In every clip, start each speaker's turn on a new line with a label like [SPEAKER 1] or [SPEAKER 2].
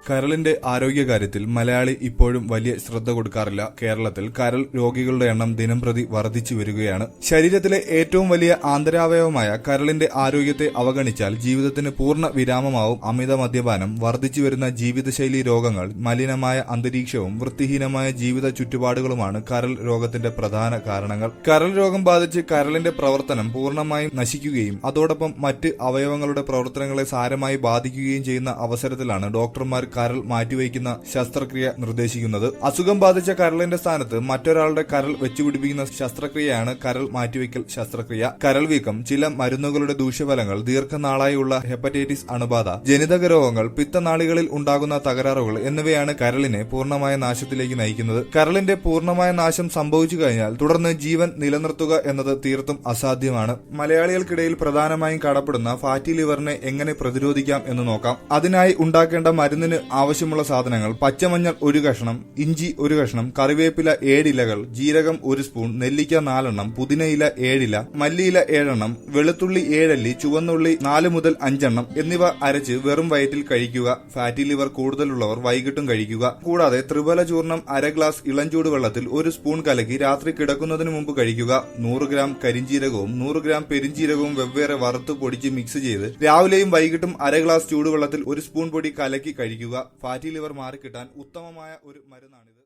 [SPEAKER 1] കരളിന്റെ ആരോഗ്യകാര്യത്തിൽ മലയാളി ഇപ്പോഴും വലിയ ശ്രദ്ധ കൊടുക്കാറില്ല. കേരളത്തിൽ കരൾ രോഗികളുടെ എണ്ണം ദിനംപ്രതി വർദ്ധിച്ചു വരികയാണ്. ശരീരത്തിലെ ഏറ്റവും വലിയ ആന്തരാവയവമായ കരളിന്റെ ആരോഗ്യത്തെ അവഗണിച്ചാൽ ജീവിതത്തിന് പൂർണ്ണ വിരാമമാവും. അമിത മദ്യപാനം, വർദ്ധിച്ചുവരുന്ന ജീവിതശൈലി രോഗങ്ങൾ, മലിനമായ അന്തരീക്ഷവും വൃത്തിഹീനമായ ജീവിത ചുറ്റുപാടുകളുമാണ് കരൾ രോഗത്തിന്റെ പ്രധാന കാരണങ്ങൾ. കരൾ രോഗം ബാധിച്ച് കരളിന്റെ പ്രവർത്തനം പൂർണ്ണമായും നശിക്കുകയും അതോടൊപ്പം മറ്റ് അവയവങ്ങളുടെ പ്രവർത്തനങ്ങളെ സാരമായി ബാധിക്കുകയും ചെയ്യുന്ന അവസരത്തിലാണ് ഡോക്ടർമാർ കരൾ മാറ്റിവയ്ക്കുന്ന ശസ്ത്രക്രിയ നിർദ്ദേശിക്കുന്നത്. അസുഖം ബാധിച്ച കരളിന്റെ സ്ഥാനത്ത് മറ്റൊരാളുടെ കരൾ വെച്ചുപിടിപ്പിക്കുന്ന ശസ്ത്രക്രിയയാണ് കരൾ മാറ്റിവയ്ക്കൽ ശസ്ത്രക്രിയ. കരൾ വീക്കം, ചില മരുന്നുകളുടെ ദൂഷ്യഫലങ്ങൾ, ദീർഘനാളായുള്ള ഹെപ്പറ്റൈറ്റിസ് അണുബാധ, ജനിതക രോഗങ്ങൾ, പിത്തനാളികളിൽ ഉണ്ടാകുന്ന തകരാറുകൾ എന്നിവയാണ് കരളിനെ പൂർണ്ണമായ നാശത്തിലേക്ക് നയിക്കുന്നത്. കരളിന്റെ പൂർണ്ണമായ നാശം സംഭവിച്ചു കഴിഞ്ഞാൽ തുടർന്ന് ജീവൻ നിലനിർത്തുക എന്നത് തീർത്തും അസാധ്യമാണ്. മലയാളികൾക്കിടയിൽ പ്രധാനമായും കാണപ്പെടുന്ന ഫാറ്റി ലിവറിനെ എങ്ങനെ പ്രതിരോധിക്കാം എന്ന് നോക്കാം. അതിനായി ഉണ്ടാക്കേണ്ട മരുന്നിന് ആവശ്യമുള്ള സാധനങ്ങൾ: പച്ചമഞ്ഞൾ 1 കഷ്ണം, ഇഞ്ചി 1 കഷ്ണം, കറിവേപ്പില 7 ഇലകൾ, ജീരകം 1 സ്പൂൺ, നെല്ലിക്ക 4 എണ്ണം, പുതിനയില 7 ഇല, മല്ലിയില 7 എണ്ണം, വെളുത്തുള്ളി 7 അല്ലി, ചുവന്നുള്ളി 4 മുതൽ 5 എണ്ണം എന്നിവ അരച്ച് വെറും വയറ്റിൽ കഴിക്കുക. ഫാറ്റി ലിവർ കൂടുതലുള്ളവർ വൈകിട്ടും കഴിക്കുക. കൂടാതെ ത്രിഫല ചൂർണം 1/2 ഗ്ലാസ് ഇളംചൂട് വെള്ളത്തിൽ 1 സ്പൂൺ കലക്കി രാത്രി കിടക്കുന്നതിന് മുമ്പ് കഴിക്കുക. 100 ഗ്രാം കരിഞ്ജീരകവും 100 ഗ്രാം പെരിഞ്ജീരകവും വെവ്വേറെ വറുത്ത് പൊടിച്ച് മിക്സ് ചെയ്ത് രാവിലെയും വൈകിട്ടും 1/2 ഗ്ലാസ് ചൂടുവെള്ളത്തിൽ 1 സ്പൂൺ പൊടി കലക്കി കഴിക്കുക. ഫാറ്റി ലിവർ മാറിക്കിട്ടാൻ ഉത്തമമായ ഒരു മരുന്നാണിത്.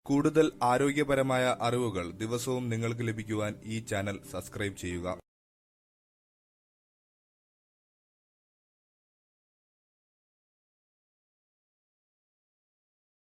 [SPEAKER 1] കൂടുതൽ ആരോഗ്യപരമായ അറിവുകൾ ദിവസവും നിങ്ങൾക്ക് ലഭിക്കുവാൻ ഈ ചാനൽ സബ്സ്ക്രൈബ് ചെയ്യുക.